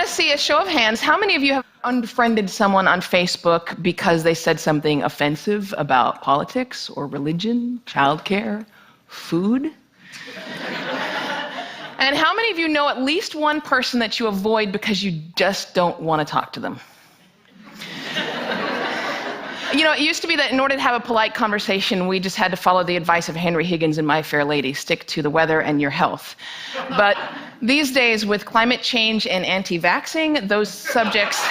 to see a show of hands. How many of you have unfriended someone on Facebook because they said something offensive about politics or religion, childcare, food? And how many of you know at least one person that you avoid because you just don't want to talk to them? You know, it used to be that in order to have a polite conversation, we just had to follow the advice of Henry Higgins and My Fair Lady, stick to the weather and your health. But these days, with climate change and anti-vaxxing, those subjects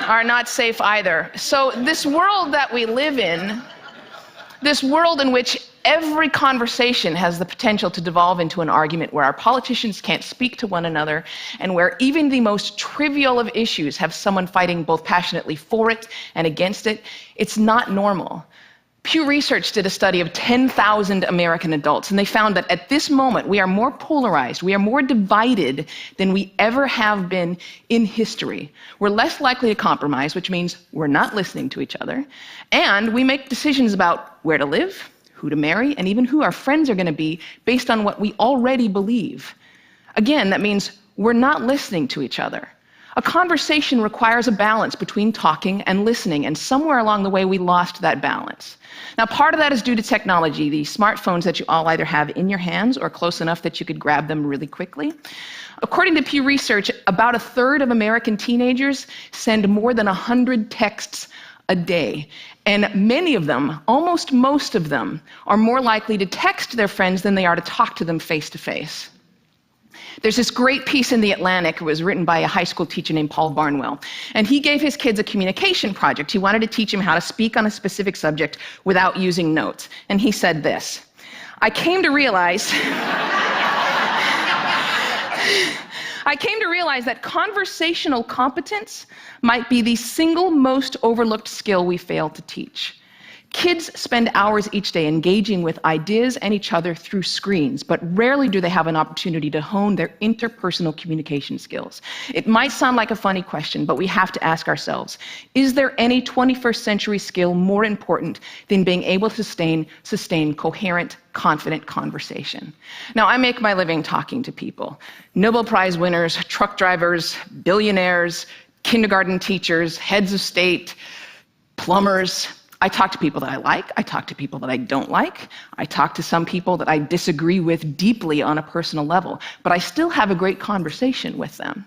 are not safe either. So this world that we live in, this world in which every conversation has the potential to devolve into an argument, where our politicians can't speak to one another, and where even the most trivial of issues have someone fighting both passionately for it and against it, it's not normal. Pew Research did a study of 10,000 American adults, and they found that at this moment we are more polarized, we are more divided than we ever have been in history. We're less likely to compromise, which means we're not listening to each other, and we make decisions about where to live, who to marry, and even who our friends are going to be based on what we already believe. Again, that means we're not listening to each other. A conversation requires a balance between talking and listening, and somewhere along the way we lost that balance. Now, part of that is due to technology, the smartphones that you all either have in your hands or close enough that you could grab them really quickly. According to Pew Research, about a third of American teenagers send more than 100 texts a day. And many of them, almost most of them, are more likely to text their friends than they are to talk to them face to face. There's this great piece in The Atlantic. It was written by a high school teacher named Paul Barnwell. And he gave his kids a communication project. He wanted to teach them how to speak on a specific subject without using notes. And he said this: I came to realize that conversational competence might be the single most overlooked skill we fail to teach. Kids spend hours each day engaging with ideas and each other through screens, but rarely do they have an opportunity to hone their interpersonal communication skills. It might sound like a funny question, but we have to ask ourselves, is there any 21st century skill more important than being able to sustain coherent, confident conversation? Now, I make my living talking to people. Nobel Prize winners, truck drivers, billionaires, kindergarten teachers, heads of state, plumbers. I talk to people that I like, I talk to people that I don't like, I talk to some people that I disagree with deeply on a personal level, but I still have a great conversation with them.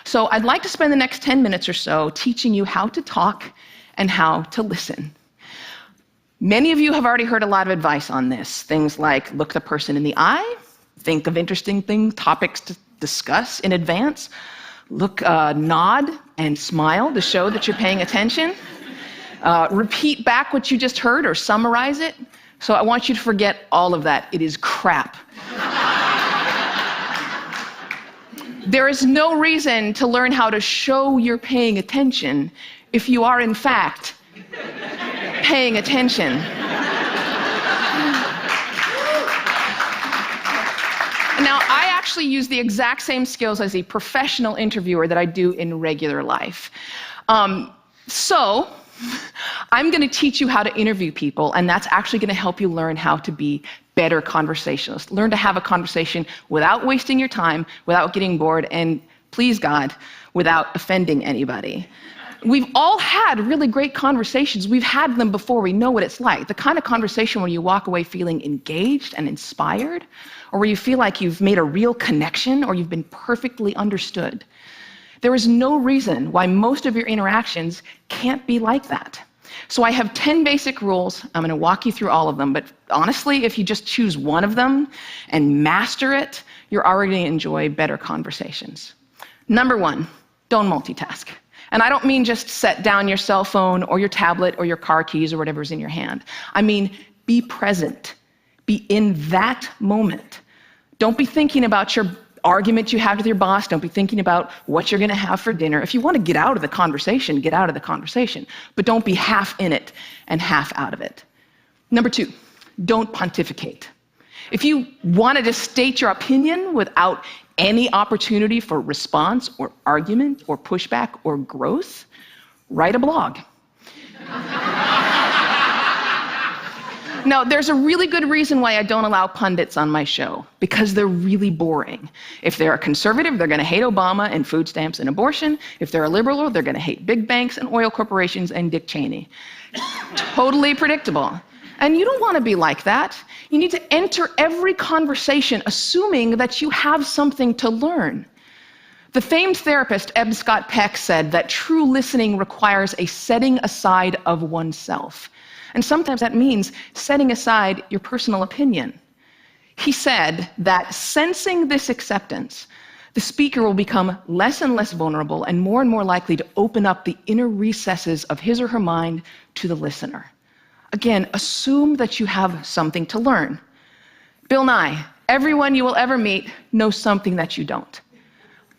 So I'd like to spend the next 10 minutes or so teaching you how to talk and how to listen. Many of you have already heard a lot of advice on this, things like look the person in the eye, think of interesting topics to discuss in advance, nod and smile to show that you're paying attention. Repeat back what you just heard or summarize it. So I want you to forget all of that. It is crap. There is no reason to learn how to show you're paying attention if you are, in fact, paying attention. Now, I actually use the exact same skills as a professional interviewer that I do in regular life. So I'm going to teach you how to interview people, and that's actually going to help you learn how to be better conversationalists. Learn to have a conversation without wasting your time, without getting bored, and please God, without offending anybody. We've all had really great conversations. We've had them before. We know what it's like. The kind of conversation where you walk away feeling engaged and inspired, or where you feel like you've made a real connection or you've been perfectly understood. There is no reason why most of your interactions can't be like that. So I have 10 basic rules. I'm going to walk you through all of them, but honestly, if you just choose one of them and master it, you're already going to enjoy better conversations. Number 1, don't multitask. And I don't mean just set down your cell phone or your tablet or your car keys or whatever's in your hand. I mean, be present. Be in that moment. Don't be thinking about your argument you have with your boss. Don't be thinking about what you're going to have for dinner. If you want to get out of the conversation, get out of the conversation. But don't be half in it and half out of it. Number 2, don't pontificate. If you wanted to state your opinion without any opportunity for response or argument or pushback or growth, write a blog. No, there's a really good reason why I don't allow pundits on my show, because they're really boring. If they're a conservative, they're going to hate Obama and food stamps and abortion. If they're a liberal, they're going to hate big banks and oil corporations and Dick Cheney. Totally predictable. And you don't want to be like that. You need to enter every conversation assuming that you have something to learn. The famed therapist Eb Scott Peck said that true listening requires a setting aside of oneself. And sometimes that means setting aside your personal opinion. He said that sensing this acceptance, the speaker will become less and less vulnerable and more likely to open up the inner recesses of his or her mind to the listener. Again, assume that you have something to learn. Bill Nye, everyone you will ever meet knows something that you don't.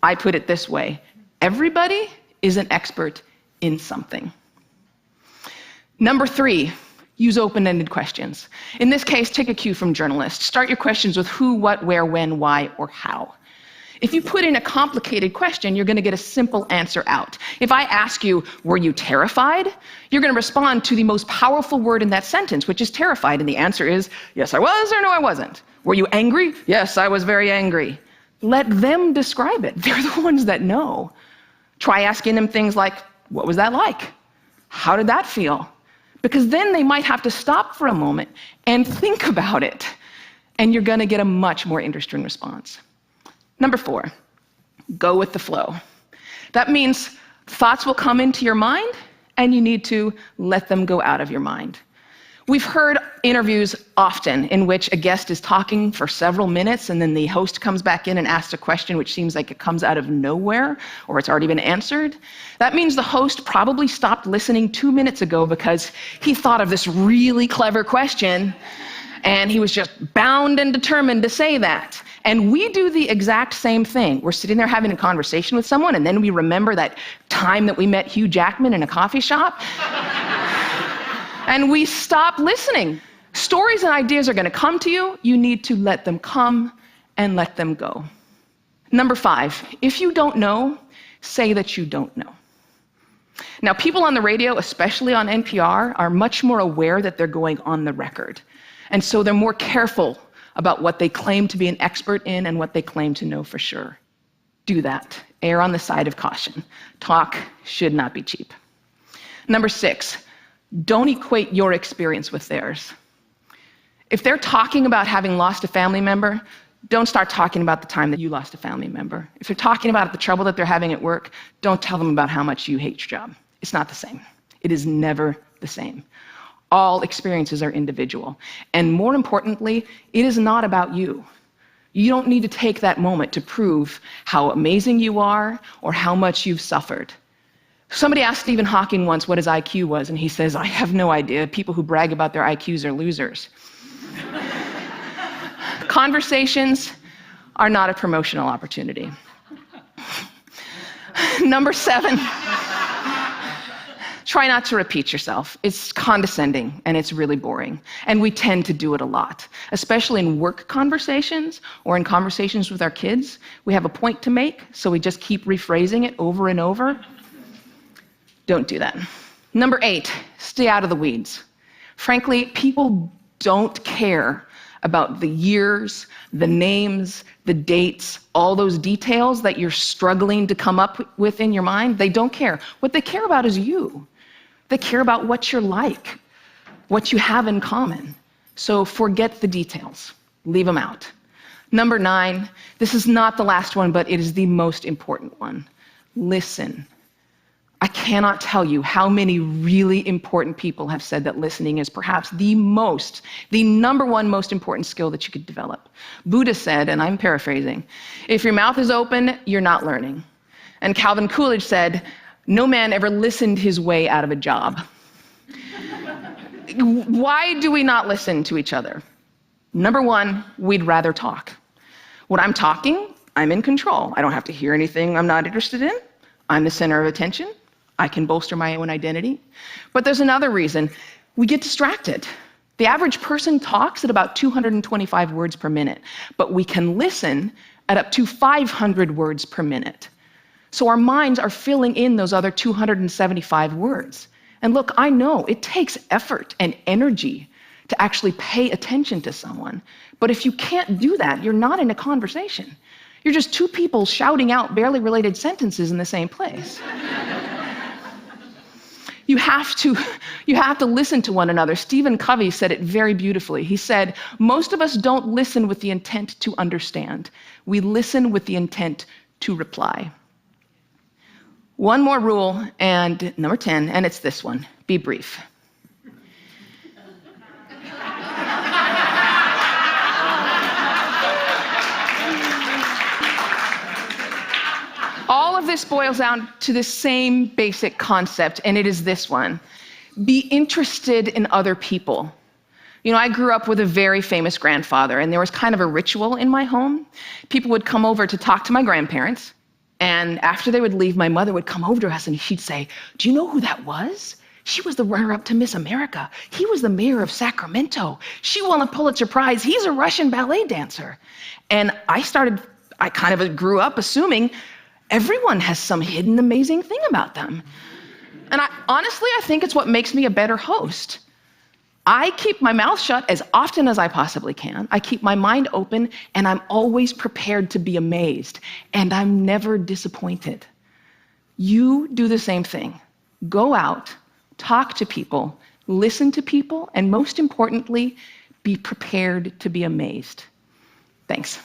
I put it this way: everybody is an expert in something. Number 3, use open-ended questions. In this case, take a cue from journalists. Start your questions with who, what, where, when, why, or how. If you put in a complicated question, you're going to get a simple answer out. If I ask you, were you terrified? You're going to respond to the most powerful word in that sentence, which is terrified, and the answer is, yes, I was, or no, I wasn't. Were you angry? Yes, I was very angry. Let them describe it. They're the ones that know. Try asking them things like, what was that like? How did that feel? Because then they might have to stop for a moment and think about it, and you're going to get a much more interesting response. Number 4, go with the flow. That means thoughts will come into your mind, and you need to let them go out of your mind. We've heard interviews often in which a guest is talking for several minutes, and then the host comes back in and asks a question which seems like it comes out of nowhere, or it's already been answered. That means the host probably stopped listening 2 minutes ago because he thought of this really clever question, and he was just bound and determined to say that. And we do the exact same thing. We're sitting there having a conversation with someone, and then we remember that time that we met Hugh Jackman in a coffee shop, and we stop listening. Stories and ideas are going to come to you. You need to let them come and let them go. Number 5, if you don't know, say that you don't know. Now, people on the radio, especially on NPR, are much more aware that they're going on the record. And so they're more careful about what they claim to be an expert in and what they claim to know for sure. Do that. Err on the side of caution. Talk should not be cheap. Number 6, don't equate your experience with theirs. If they're talking about having lost a family member, don't start talking about the time that you lost a family member. If they're talking about the trouble that they're having at work, don't tell them about how much you hate your job. It's not the same. It is never the same. All experiences are individual. And more importantly, it is not about you. You don't need to take that moment to prove how amazing you are or how much you've suffered. Somebody asked Stephen Hawking once what his IQ was, and he says, I have no idea. People who brag about their IQs are losers. Conversations are not a promotional opportunity. Number 7. Try not to repeat yourself. It's condescending, and it's really boring. And we tend to do it a lot, especially in work conversations or in conversations with our kids. We have a point to make, so we just keep rephrasing it over and over. Don't do that. Number 8, stay out of the weeds. Frankly, people don't care about the years, the names, the dates, all those details that you're struggling to come up with in your mind. They don't care. What they care about is you. They care about what you're like, what you have in common. So forget the details. Leave them out. Number 9, this is not the last one, but it is the most important one. Listen. I cannot tell you how many really important people have said that listening is perhaps the number one most important skill that you could develop. Buddha said, and I'm paraphrasing, if your mouth is open, you're not learning. And Calvin Coolidge said, no man ever listened his way out of a job. Why do we not listen to each other? Number 1, we'd rather talk. When I'm talking, I'm in control. I don't have to hear anything I'm not interested in. I'm the center of attention. I can bolster my own identity. But there's another reason. We get distracted. The average person talks at about 225 words per minute, but we can listen at up to 500 words per minute. So our minds are filling in those other 275 words. And look, I know it takes effort and energy to actually pay attention to someone. But if you can't do that, you're not in a conversation. You're just two people shouting out barely related sentences in the same place. You have to listen to one another. Stephen Covey said it very beautifully. He said, most of us don't listen with the intent to understand. We listen with the intent to reply. One more rule, and number 10, and it's this one: be brief. All of this boils down to the same basic concept, and it is this one: be interested in other people. You know, I grew up with a very famous grandfather, and there was kind of a ritual in my home. People would come over to talk to my grandparents, and after they would leave, my mother would come over to us and she'd say, "Do you know who that was? She was the runner-up to Miss America. He was the mayor of Sacramento. She won a Pulitzer Prize. He's a Russian ballet dancer." And I kind of grew up assuming everyone has some hidden amazing thing about them. And honestly, I think it's what makes me a better host. I keep my mouth shut as often as I possibly can. I keep my mind open, and I'm always prepared to be amazed, and I'm never disappointed. You do the same thing. Go out, talk to people, listen to people, and most importantly, be prepared to be amazed. Thanks.